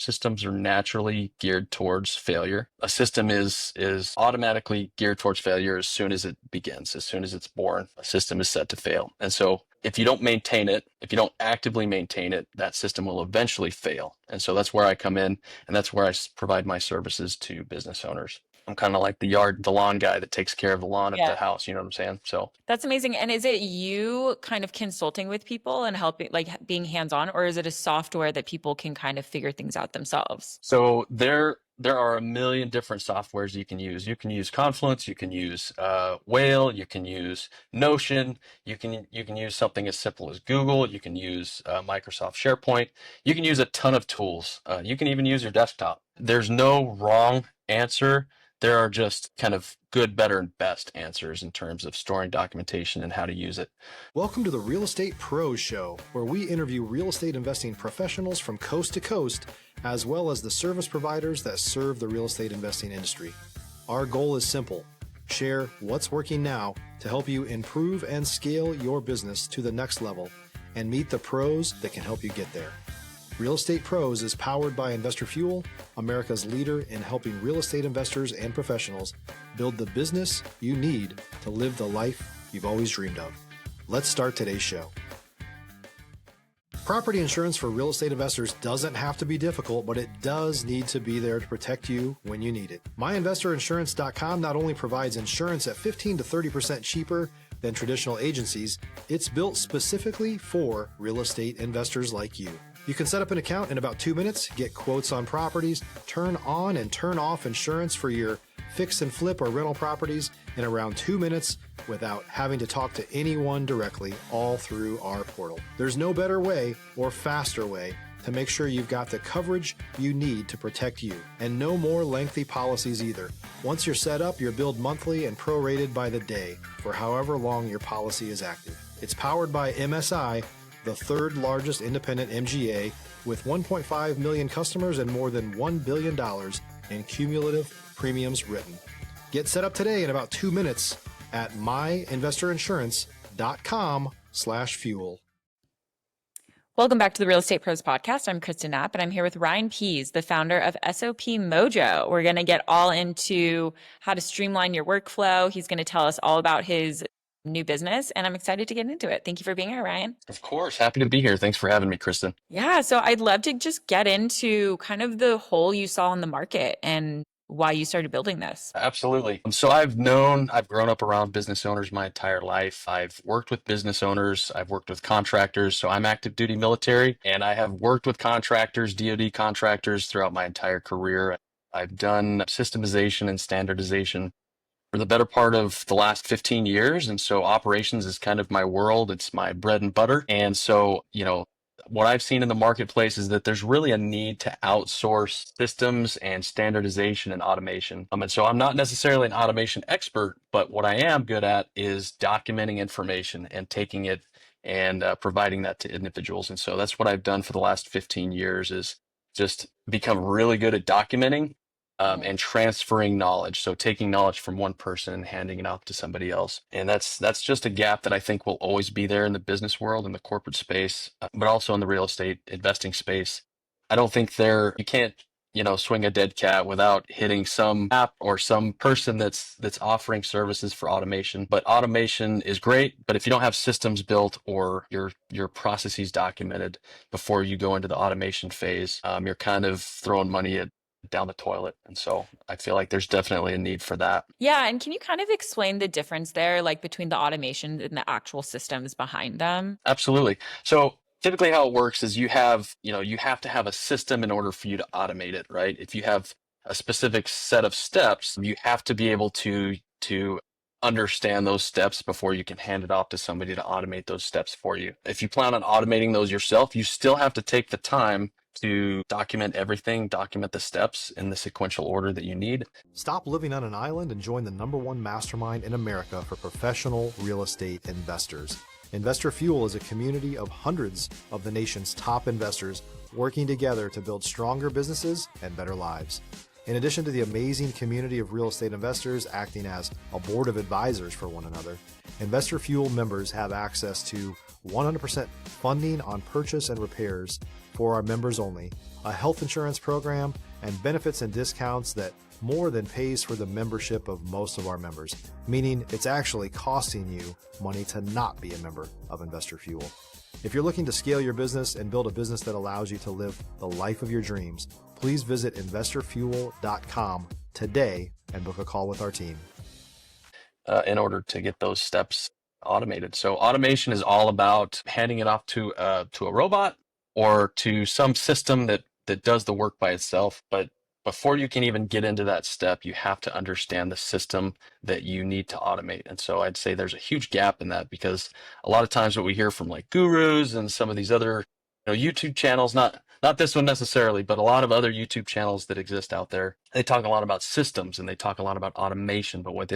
Systems are naturally geared towards failure. A system is automatically geared towards failure as soon as it begins, as soon as it's born. A system is set to fail. And so if you don't maintain it, if you don't actively maintain it, that system will eventually fail. And so that's where I come in, and that's where I provide my services to business owners. I'm kind of like the lawn guy that takes care of the lawn at Yeah. the house. You know what I'm saying? So That's amazing. And is it you kind of consulting with people and helping, like being hands-on, or is it a software that people can kind of figure things out themselves? So there are a million different softwares you can use. You can use Confluence, you can use Whale, you can use Notion, you can use something as simple as Google, you can use Microsoft SharePoint, you can use a ton of tools. You can even use your desktop. There's no wrong answer. There are just kind of good, better, and best answers in terms of storing documentation and how to use it. Welcome to the Real Estate Pros Show, where we interview real estate investing professionals from coast to coast, as well as the service providers that serve the real estate investing industry. Our goal is simple: share what's working now to help you improve and scale your business to the next level and meet the pros that can help you get there. Real Estate Pros is powered by Investor Fuel, America's leader in helping real estate investors and professionals build the business you need to live the life you've always dreamed of. Let's start today's show. Property insurance for real estate investors doesn't have to be difficult, but it does need to be there to protect you when you need it. MyInvestorInsurance.com not only provides insurance at 15 to 30% cheaper than traditional agencies, it's built specifically for real estate investors like you. You can set up an account in about 2 minutes, get quotes on properties, turn on and turn off insurance for your fix and flip or rental properties in around 2 minutes without having to talk to anyone directly, all through our portal. There's no better way or faster way to make sure you've got the coverage you need to protect you, and no more lengthy policies either. Once you're set up, you're billed monthly and prorated by the day for however long your policy is active. It's powered by MSI, the third largest independent MGA, with 1.5 million customers and more than $1 billion in cumulative premiums written. Get set up today in about 2 minutes at myinvestorinsurance.com/fuel. Welcome back to the Real Estate Pros Podcast. I'm Kristen Knapp, and I'm here with Ryan Pease, the founder of SOP Mojo. We're going to get all into how to streamline your workflow. He's going to tell us all about his new business, and I'm excited to get into it. Thank you for being here, Ryan. Of course, happy to be here. Thanks for having me, Kristen. Yeah, so I'd love to just get into kind of the hole you saw in the market and why you started building this. Absolutely. So I've grown up around business owners my entire life. I've worked with business owners. I've worked with contractors. So I'm active duty military, and I have worked with contractors, DoD contractors throughout my entire career. I've done systemization and standardization for the better part of the last 15 years. And so operations is kind of my world. It's my bread and butter. And so, what I've seen in the marketplace is that there's really a need to outsource systems and standardization and automation. And so I'm not necessarily an automation expert, but what I am good at is documenting information and taking it and providing that to individuals. And so that's what I've done for the last 15 years, is just become really good at documenting and transferring knowledge. So taking knowledge from one person and handing it off to somebody else. And that's just a gap that I think will always be there in the business world, in the corporate space, but also in the real estate investing space. I don't think you can't, swing a dead cat without hitting some app or some person that's offering services for automation. But automation is great, but if you don't have systems built or your processes documented before you go into the automation phase, you're kind of throwing money down the toilet. And so I feel like there's definitely a need for that. Yeah. And can you kind of explain the difference there, like between the automation and the actual systems behind them? Absolutely. So typically how it works is you have to have a system in order for you to automate it, right? If you have a specific set of steps, you have to be able to understand those steps before you can hand it off to somebody to automate those steps for you. If you plan on automating those yourself, you still have to take the time to document everything, document the steps in the sequential order that you need. Stop living on an island and join the #1 mastermind in America for professional real estate investors. Investor Fuel is a community of hundreds of the nation's top investors working together to build stronger businesses and better lives. In addition to the amazing community of real estate investors acting as a board of advisors for one another, Investor Fuel members have access to 100% funding on purchase and repairs for our members only, a health insurance program, and benefits and discounts that more than pays for the membership of most of our members, meaning it's actually costing you money to not be a member of Investor Fuel. If you're looking to scale your business and build a business that allows you to live the life of your dreams, please visit investorfuel.com today and book a call with our team. In order to get those steps automated. So automation is all about handing it off to a robot or to some system that does the work by itself. But before you can even get into that step, you have to understand the system that you need to automate. And so I'd say there's a huge gap in that, because a lot of times what we hear from like gurus and some of these other YouTube channels, not this one necessarily, but a lot of other YouTube channels that exist out there, they talk a lot about systems and they talk a lot about automation, but what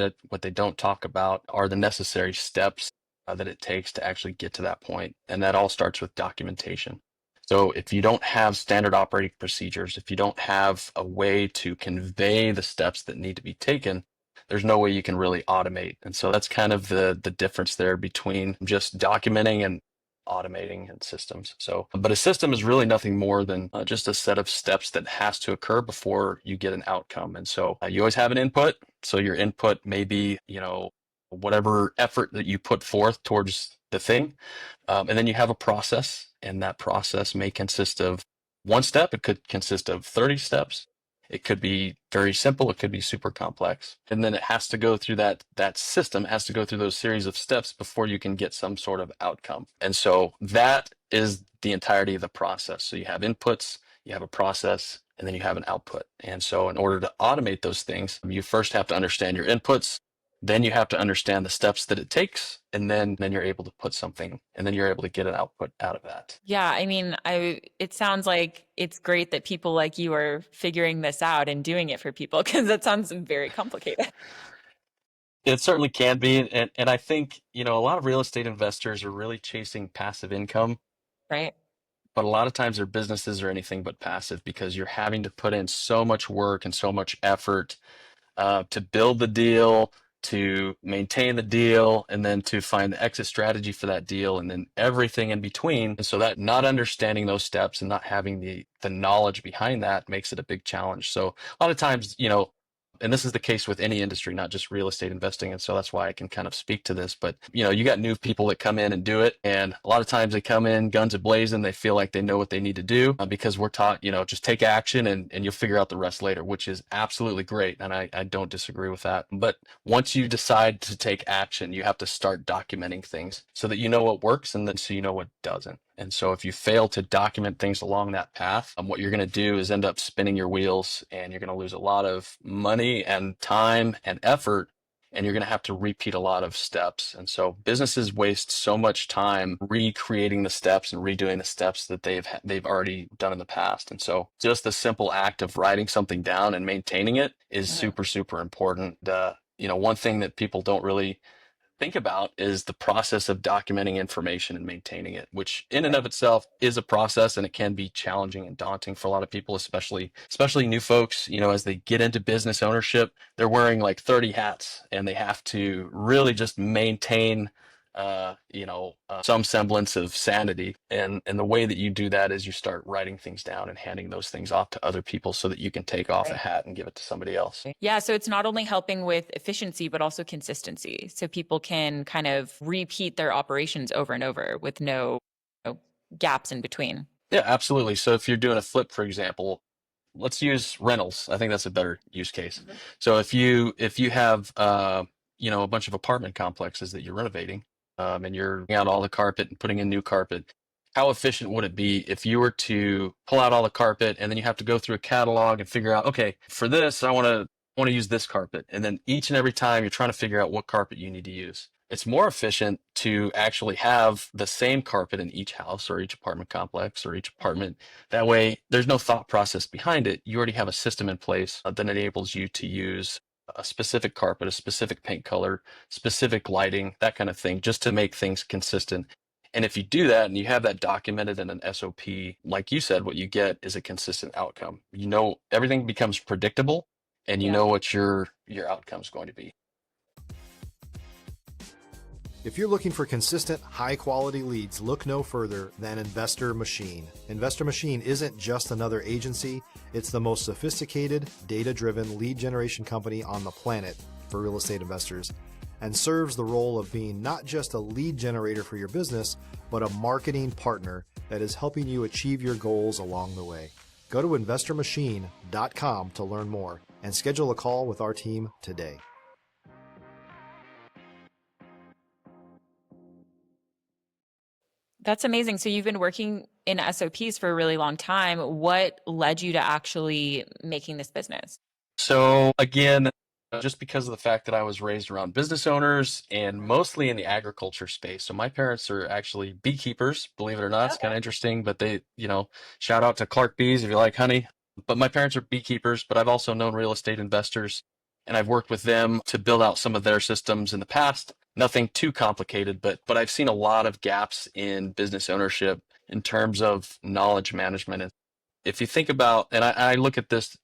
they don't talk about are the necessary steps that it takes to actually get to that point. And that all starts with documentation. So if you don't have standard operating procedures, if you don't have a way to convey the steps that need to be taken, there's no way you can really automate. And so that's kind of the difference there between just documenting and automating and systems. So, but a system is really nothing more than just a set of steps that has to occur before you get an outcome. And so you always have an input. So your input may be, whatever effort that you put forth towards the thing. And then you have a process, and that process may consist of one step. It could consist of 30 steps. It could be very simple. It could be super complex. And then it has to go through that system, has to go through those series of steps before you can get some sort of outcome. And so that is the entirety of the process. So you have inputs, you have a process, and then you have an output. And so in order to automate those things, you first have to understand your inputs. Then you have to understand the steps that it takes, and then you're able to put something, and then you're able to get an output out of that. Yeah, I mean, it sounds like it's great that people like you are figuring this out and doing it for people, because that sounds very complicated. It certainly can be. And I think, a lot of real estate investors are really chasing passive income, Right. but a lot of times their businesses are anything but passive, because you're having to put in so much work and so much effort to build the deal, to maintain the deal, and then to find the exit strategy for that deal, and then everything in between. And so that not understanding those steps and not having the knowledge behind that makes it a big challenge. So a lot of times, and this is the case with any industry, not just real estate investing. And so that's why I can kind of speak to this. But, you got new people that come in and do it. And a lot of times they come in guns a-blazing. They feel like they know what they need to do because we're taught, just take action and you'll figure out the rest later, which is absolutely great. And I don't disagree with that. But once you decide to take action, you have to start documenting things so that you know what works, and then so you know what doesn't. And so if you fail to document things along that path, what you're going to do is end up spinning your wheels, and you're going to lose a lot of money and time and effort, and you're going to have to repeat a lot of steps. And so businesses waste so much time recreating the steps and redoing the steps that they've already done in the past. And so just the simple act of writing something down and maintaining it is super, super important. One thing that people don't really think about is the process of documenting information and maintaining it, which in and of itself is a process, and it can be challenging and daunting for a lot of people, especially new folks. As they get into business ownership, they're wearing like 30 hats, and they have to really just maintain some semblance of sanity. And the way that you do that is you start writing things down and handing those things off to other people so that you can take off a hat and give it to somebody else. Yeah, so it's not only helping with efficiency, but also consistency. So people can kind of repeat their operations over and over with no gaps in between. Yeah, absolutely. So if you're doing a flip, for example, let's use rentals. I think that's a better use case. Mm-hmm. So if you have a bunch of apartment complexes that you're renovating, and you're taking out all the carpet and putting in new carpet, how efficient would it be if you were to pull out all the carpet, and then you have to go through a catalog and figure out, okay, for this I want to use this carpet, and then each and every time you're trying to figure out what carpet you need to use. It's more efficient to actually have the same carpet in each house or each apartment complex or each apartment. That way, there's no thought process behind it. You already have a system in place that enables you to use a specific carpet, a specific paint color, specific lighting, that kind of thing, just to make things consistent. And if you do that and you have that documented in an SOP, like you said, what you get is a consistent outcome. Everything becomes predictable, and you know what your outcome is going to be. If you're looking for consistent, high-quality leads, look no further than Investor Machine. Investor Machine isn't just another agency. It's the most sophisticated, data-driven lead generation company on the planet for real estate investors, and serves the role of being not just a lead generator for your business, but a marketing partner that is helping you achieve your goals along the way. Go to investormachine.com to learn more and schedule a call with our team today. That's amazing. So you've been working in SOPs for a really long time. What led you to actually making this business? So again, just because of the fact that I was raised around business owners and mostly in the agriculture space. So my parents are actually beekeepers, believe it or not. It's kind of interesting, but they, shout out to Clark Bees if you like honey. But my parents are beekeepers, but I've also known real estate investors and I've worked with them to build out some of their systems in the past. Nothing too complicated, but I've seen a lot of gaps in business ownership in terms of knowledge management. And if you think about, and I look at this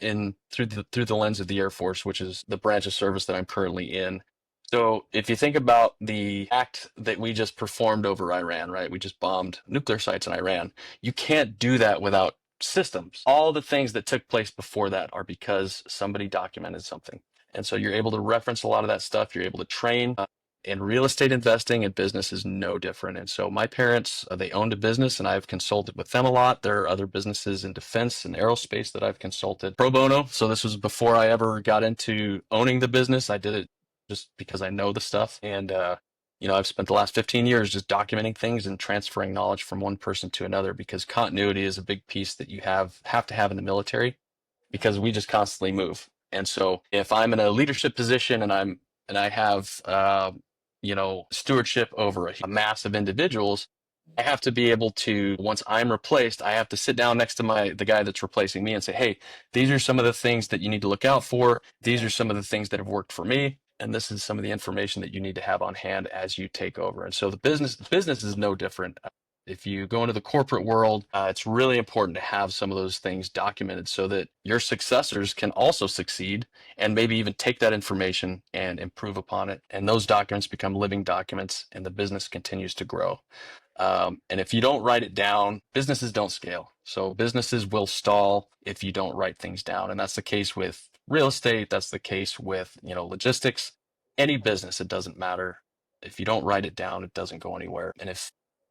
through the lens of the Air Force, which is the branch of service that I'm currently in. So if you think about the act that we just performed over Iran, right? We just bombed nuclear sites in Iran. You can't do that without systems. All the things that took place before that are because somebody documented something. And so you're able to reference a lot of that stuff. You're able to train. In real estate investing and business is no different. And so my parents, they owned a business and I've consulted with them a lot. There are other businesses in defense and aerospace that I've consulted pro bono. So this was before I ever got into owning the business. I did it just because I know the stuff. And, I've spent the last 15 years just documenting things and transferring knowledge from one person to another because continuity is a big piece that you have to have in the military because we just constantly move. And so if I'm in a leadership position and I have, stewardship over a mass of individuals, I have to be able to, once I'm replaced, I have to sit down next to the guy that's replacing me and say, hey, these are some of the things that you need to look out for. These are some of the things that have worked for me. And this is some of the information that you need to have on hand as you take over. And so the business is no different. If you go into the corporate world, it's really important to have some of those things documented so that your successors can also succeed and maybe even take that information and improve upon it. And those documents become living documents and the business continues to grow. And if you don't write it down, businesses don't scale. So businesses will stall if you don't write things down. And that's the case with real estate. That's the case with, logistics. Any business, it doesn't matter. If you don't write it down, it doesn't go anywhere. And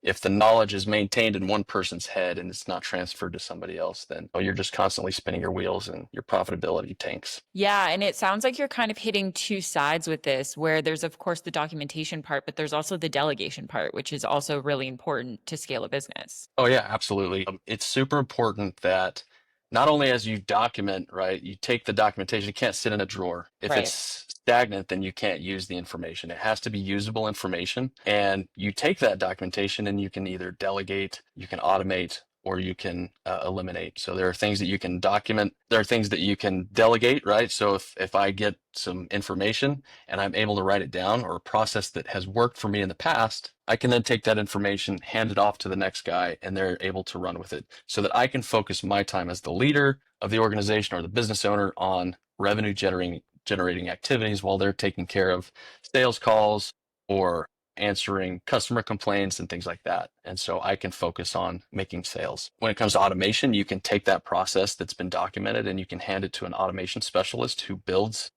if the knowledge is maintained in one person's head and it's not transferred to somebody else, then you're just constantly spinning your wheels and your profitability tanks. Yeah. And it sounds like you're kind of hitting two sides with this, where there's, of course, the documentation part, but there's also the delegation part, which is also really important to scale a business. Oh, yeah, absolutely. It's super important that not only as you document, right, you take the documentation, it can't sit in a drawer. If Right. it's stagnant, then you can't use the information. It has to be usable information. And you take that documentation and you can either delegate, you can automate, or you can eliminate. So there are things that you can document. There are things that you can delegate, right? So if I get some information and I'm able to write it down, or a process that has worked for me in the past, I can then take that information, hand it off to the next guy, and they're able to run with it so that I can focus my time as the leader of the organization or the business owner on revenue generating activities while they're taking care of sales calls or answering customer complaints and things like that. And so I can focus on making sales. When it comes to automation, you can take that process that's been documented and you can hand it to an automation specialist who builds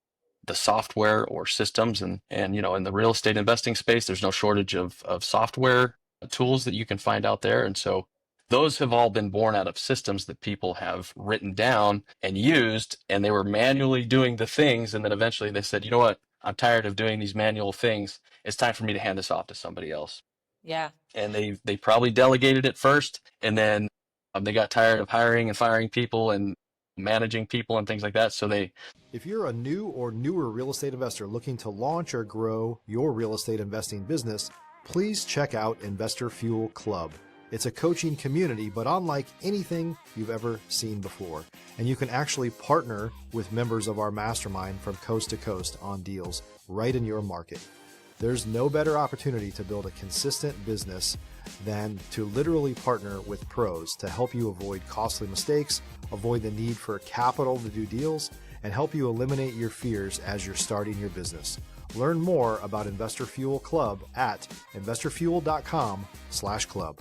the software or systems. And in the real estate investing space, there's no shortage of software tools that you can find out there. And so those have all been born out of systems that people have written down and used, and they were manually doing the things. And then eventually they said, you know what? I'm tired of doing these manual things. It's time for me to hand this off to somebody else. Yeah. And they probably delegated it first, and then they got tired of hiring and firing people and managing people and things like that. So If you're a new or newer real estate investor looking to launch or grow your real estate investing business, please check out Investor Fuel Club. It's a coaching community, but unlike anything you've ever seen before. And you can actually partner with members of our mastermind from coast to coast on deals right in your market. There's no better opportunity to build a consistent business than to literally partner with pros to help you avoid costly mistakes, avoid the need for capital to do deals, and help you eliminate your fears as you're starting your business. Learn more about Investor Fuel Club at investorfuel.com/club.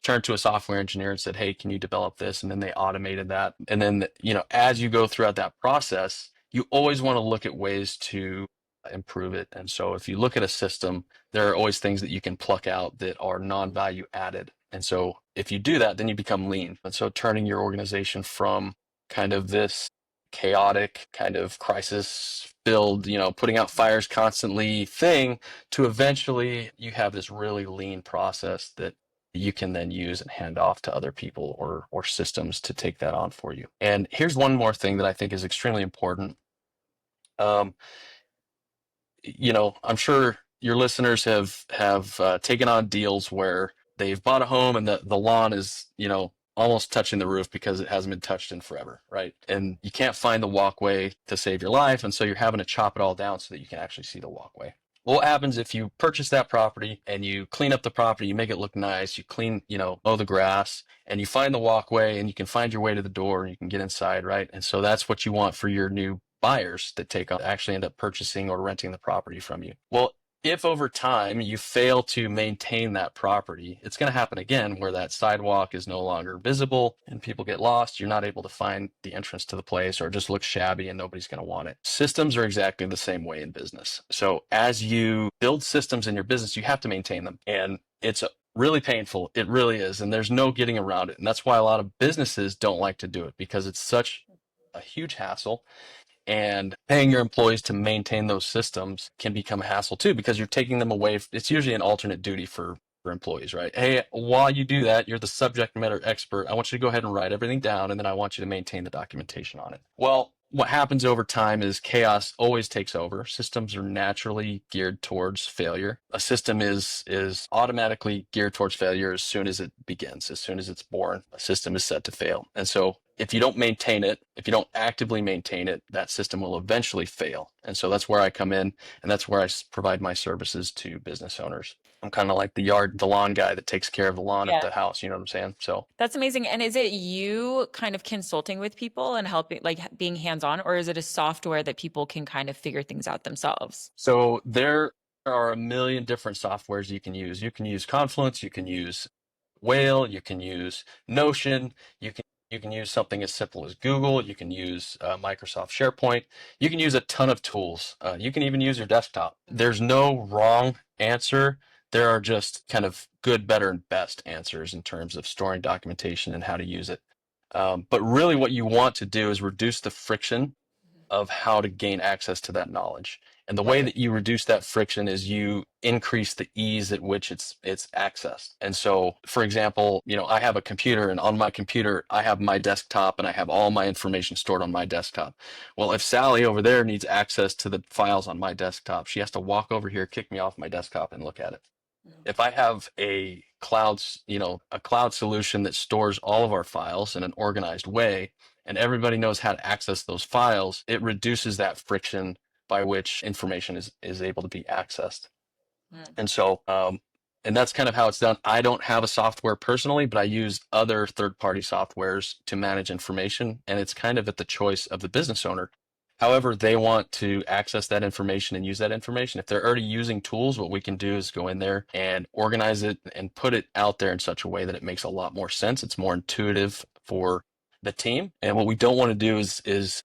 Turned to a software engineer and said, hey, can you develop this? And then they automated that. And then, as you go throughout that process, you always want to look at ways to improve it. And so if you look at a system, there are always things that you can pluck out that are non-value added. And so if you do that, then you become lean. And so turning your organization from kind of this chaotic kind of crisis filled, putting out fires constantly thing to eventually you have this really lean process that you can then use and hand off to other people or systems to take that on for you. And here's one more thing that I think is extremely important. I'm sure your listeners have taken on deals where they've bought a home and the lawn is, almost touching the roof because it hasn't been touched in forever, right? And you can't find the walkway to save your life. And so you're having to chop it all down so that you can actually see the walkway. What happens if you purchase that property and you clean up the property, you make it look nice, you clean, mow the grass, and you find the walkway and you can find your way to the door and you can get inside, right? And so that's what you want for your new buyers that actually end up purchasing or renting the property from you. Well, if over time you fail to maintain that property, it's going to happen again where that sidewalk is no longer visible and people get lost. You're not able to find the entrance to the place or it just looks shabby and nobody's going to want it. Systems are exactly the same way in business. So as you build systems in your business, you have to maintain them. And it's really painful. It really is. And there's no getting around it. And that's why a lot of businesses don't like to do it because it's such a huge hassle. And paying your employees to maintain those systems can become a hassle too, because you're taking them away. It's usually an alternate duty for employees, right? Hey, while you do that, you're the subject matter expert. I want you to go ahead and write everything down, and then I want you to maintain the documentation on it. Well, what happens over time is chaos always takes over. Systems are naturally geared towards failure. A system is automatically geared towards failure as soon as it begins, as soon as it's born. A system is set to fail. And so if you don't maintain it, if you don't actively maintain it, that system will eventually fail. And so that's where I come in, and that's where I provide my services to business owners. I'm kind of like the lawn guy that takes care of the lawn at the house. You know what I'm saying? So that's amazing. And is it you kind of consulting with people and helping, like being hands-on, or is it a software that people can kind of figure things out themselves? So there are a million different softwares you can use. You can use Confluence, you can use Whale, you can use Notion, you can use something as simple as Google. You can use Microsoft SharePoint. You can use a ton of tools. You can even use your desktop. There's no wrong answer. There are just kind of good, better, and best answers in terms of storing documentation and how to use it. But really what you want to do is reduce the friction of how to gain access to that knowledge. And the way that you reduce that friction is you increase the ease at which it's accessed. And so, for example, I have a computer, and on my computer, I have my desktop and I have all my information stored on my desktop. Well, if Sally over there needs access to the files on my desktop, she has to walk over here, kick me off my desktop, and look at it. If I have a cloud solution that stores all of our files in an organized way, and everybody knows how to access those files, it reduces that friction by which information is able to be accessed. And so, and that's kind of how it's done. I don't have a software personally, but I use other third-party softwares to manage information, and it's kind of at the choice of the business owner. However they want to access that information and use that information. If they're already using tools, what we can do is go in there and organize it and put it out there in such a way that it makes a lot more sense. It's more intuitive for the team. And what we don't want to do is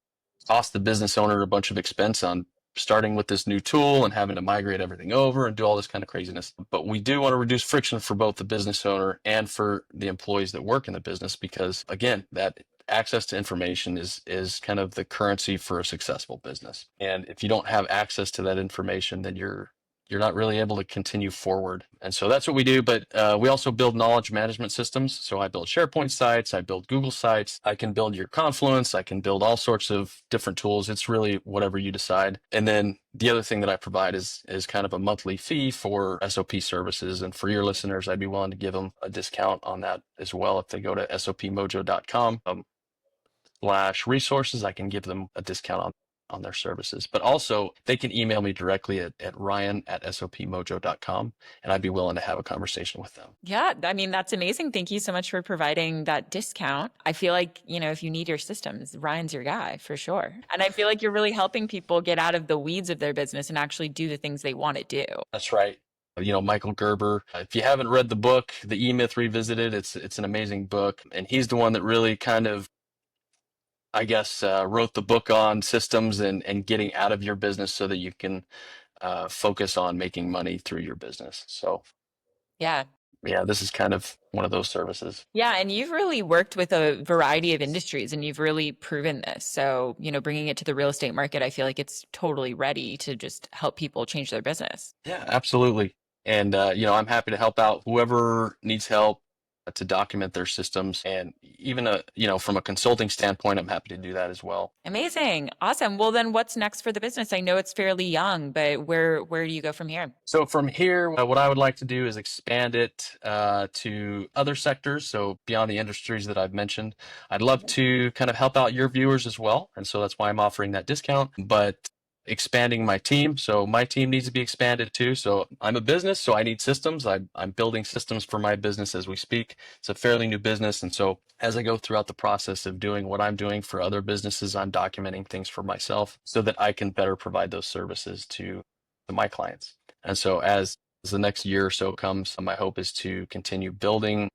cost the business owner a bunch of expense on starting with this new tool and having to migrate everything over and do all this kind of craziness. But we do want to reduce friction for both the business owner and for the employees that work in the business, because again, that access to information is kind of the currency for a successful business. And if you don't have access to that information, then you're not really able to continue forward. And so that's what we do. But we also build knowledge management systems. So I build SharePoint sites, I build Google sites, I can build your Confluence, I can build all sorts of different tools. It's really whatever you decide. And then the other thing that I provide is kind of a monthly fee for SOP services. And for your listeners, I'd be willing to give them a discount on that as well. If they go to sopmojo.com/resources, I can give them a discount on on their services. But also, they can email me directly at ryan@sopmojo.com, and I'd be willing to have a conversation with them. Yeah, I mean, that's amazing. Thank you so much for providing that discount. I feel like, if you need your systems, Ryan's your guy for sure. And I feel like you're really helping people get out of the weeds of their business and actually do the things they want to do. That's right. Michael Gerber, if you haven't read the book, The E-Myth Revisited, it's an amazing book. And he's the one that really kind of, I guess, wrote the book on systems and getting out of your business so that you can focus on making money through your business. So Yeah. yeah, this is kind of one of those services. Yeah. And you've really worked with a variety of industries and you've really proven this. So, bringing it to the real estate market, I feel like it's totally ready to just help people change their business. Yeah, absolutely. And, I'm happy to help out whoever needs help to document their systems. And even, from a consulting standpoint, I'm happy to do that as well. Amazing. Awesome. Well, then what's next for the business? I know it's fairly young, but where do you go from here? So from here, what I would like to do is expand it to other sectors. So beyond the industries that I've mentioned, I'd love to kind of help out your viewers as well. And so that's why I'm offering that discount. But expanding my team. So my team needs to be expanded too. So I'm a business, so I need systems. I'm building systems for my business as we speak. It's a fairly new business. And so as I go throughout the process of doing what I'm doing for other businesses, I'm documenting things for myself so that I can better provide those services to my clients. And so as the next year or so comes, my hope is to continue building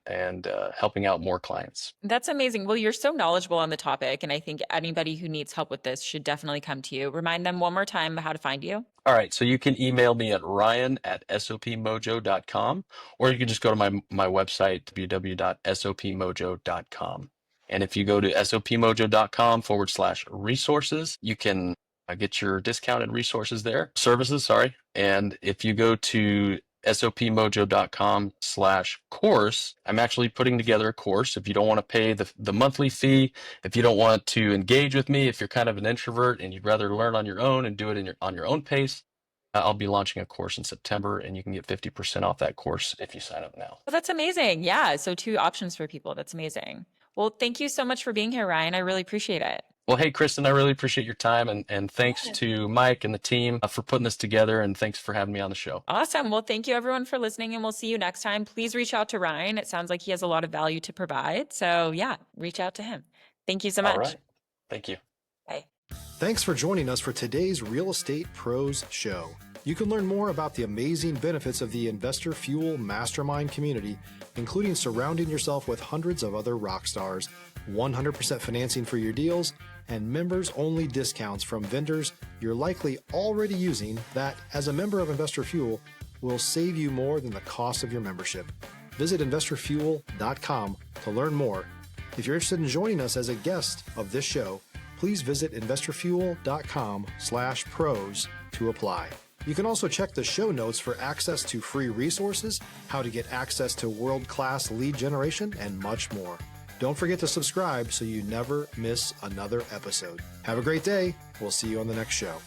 and helping out more clients. That's amazing. Well, you're so knowledgeable on the topic, and I think anybody who needs help with this should definitely come to you. Remind them one more time how to find you. All right, so you can email me at ryan@sopmojo.com, or you can just go to my website, www.sopmojo.com. And if you go to sopmojo.com/resources, you can get your discounted services, sorry. And if you go to sopmojo.com/course, I'm actually putting together a course. If you don't want to pay the monthly fee, if you don't want to engage with me, if you're kind of an introvert and you'd rather learn on your own and do it on your own pace, I'll be launching a course in September, and you can get 50% off that course if you sign up now. Well, that's amazing. Yeah. So 2 options for people. That's amazing. Well, thank you so much for being here, Ryan. I really appreciate it. Well, hey, Kristen, I really appreciate your time, and thanks to Mike and the team for putting this together, and thanks for having me on the show. Awesome. Well, thank you everyone for listening, and we'll see you next time. Please reach out to Ryan. It sounds like he has a lot of value to provide. So yeah, reach out to him. Thank you so much. All right. Thank you. Bye. Thanks for joining us for today's Real Estate Pros Show. You can learn more about the amazing benefits of the Investor Fuel Mastermind community, including surrounding yourself with hundreds of other rock stars, 100% financing for your deals, and members-only discounts from vendors you're likely already using that, as a member of Investor Fuel, will save you more than the cost of your membership. Visit investorfuel.com to learn more. If you're interested in joining us as a guest of this show, please visit investorfuel.com/pros to apply. You can also check the show notes for access to free resources, how to get access to world-class lead generation, and much more. Don't forget to subscribe so you never miss another episode. Have a great day. We'll see you on the next show.